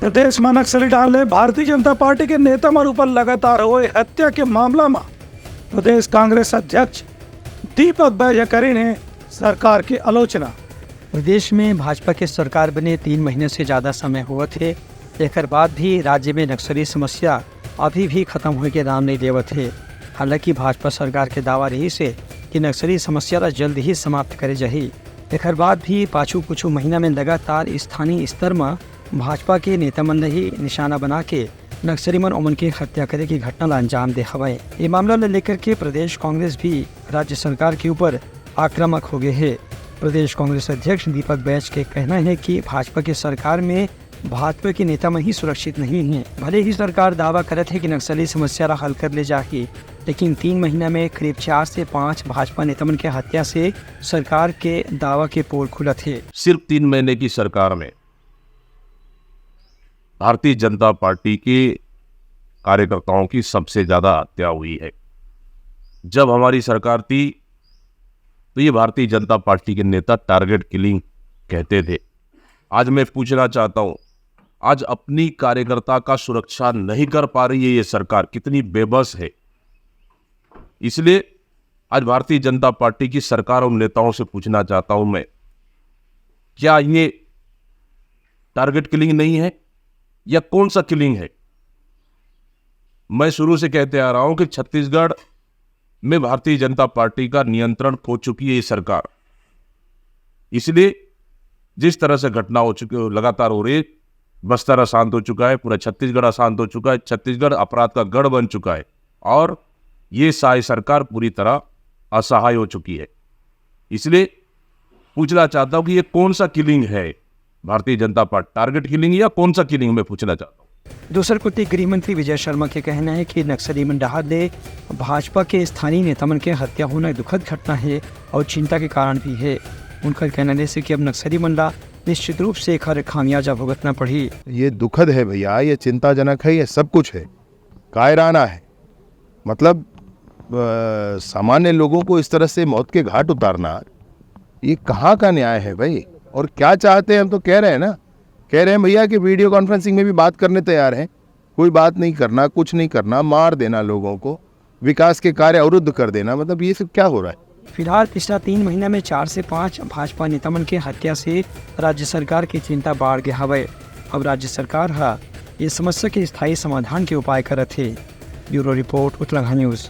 प्रदेश में नक्सली डाले भारतीय जनता पार्टी के नेता मन ऊपर लगातार हुए हत्या के मामला में प्रदेश कांग्रेस अध्यक्ष दीपक बैजकरी ने सरकार की आलोचना। प्रदेश में भाजपा के सरकार बने 3 महीने से ज़्यादा समय हुए थे, एक बाद भी राज्य में नक्सली समस्या अभी भी खत्म होने के नाम नहीं देवत है। हालांकि भाजपा सरकार के दावा रही से कि नक्सली समस्या जल्द ही समाप्त करे जाही, एक बाद भी पाछू कुछ महीना में लगातार स्थानीय स्तर में भाजपा के नेता मन ही निशाना बना के नक्सली मन ओमन की हत्या करे की घटना ला अंजाम दे हवाए। ये मामला लेकर के प्रदेश कांग्रेस भी राज्य सरकार के ऊपर आक्रामक हो गए है। प्रदेश कांग्रेस अध्यक्ष दीपक बैज के कहना है कि भाजपा के सरकार में भाजपा के नेता में ही सुरक्षित नहीं है। भले ही सरकार दावा करत है कि नक्सली समस्या हल कर ले जाही, लेकिन 3 महीना में करीब 4 से 5 भाजपा नेता के हत्या से सरकार के दावा के पोल खुलत है। सिर्फ 3 महीने की सरकार में भारतीय जनता पार्टी के कार्यकर्ताओं की सबसे ज्यादा हत्या हुई है। जब हमारी सरकार थी तो ये भारतीय जनता पार्टी के नेता टारगेट किलिंग कहते थे। आज मैं पूछना चाहता हूं, आज अपनी कार्यकर्ता का सुरक्षा नहीं कर पा रही है ये सरकार, कितनी बेबस है। इसलिए आज भारतीय जनता पार्टी की सरकार और नेताओं से पूछना चाहता हूं मैं, क्या ये टारगेट किलिंग नहीं है या कौन सा किलिंग है? मैं शुरू से कहते आ रहा हूं कि छत्तीसगढ़ में भारतीय जनता पार्टी का नियंत्रण खो चुकी है ये सरकार। इसलिए जिस तरह से घटना हो चुकी लगातार हो रही है, बस्तर अशांत हो चुका है, पूरा छत्तीसगढ़ अशांत हो चुका है, छत्तीसगढ़ अपराध का गढ़ बन चुका है और ये सरकार पूरी तरह असहाय हो चुकी है। इसलिए पूछना चाहता हूं कि ये कौन सा किलिंग है Bharatiya Janata party, target killing या कौन सा किलिंग, मैं पूछना चाहता हूं। दूसर कुटी गृह मंत्री विजय शर्मा के कहना है कि नक्सली मंडाहा ने भाजपा के स्थानीय नेता मन के हत्या होना दुखद घटना है और चिंता के कारण भी है। उनका कहना है कि अब नक्सली मंडा निश्चित रूप से एक खामियाजा भुगतना पड़ी। ये दुखद है भैया, ये चिंताजनक है, ये सब कुछ है, कायराना है। मतलब सामान्य लोगों को इस तरह से मौत के घाट उतारना, ये कहाँ का न्याय है भाई? और क्या चाहते हैं? हम तो कह रहे हैं ना, कह रहे हैं भैया कि वीडियो कॉन्फ्रेंसिंग में भी बात करने तैयार हैं, कोई बात नहीं करना, कुछ नहीं करना, मार देना लोगों को, विकास के कार्य अवरुद्ध कर देना। मतलब ये सब क्या हो रहा है? फिलहाल पिछला 3 महीना में 4 से 5 भाजपा नेता मन के हत्या से राज्य सरकार की चिंता बढ़ गया हवे। अब राज्य सरकार ये समस्या के स्थायी समाधान के उपाय करत है। Bureau report, Uttarakhand news.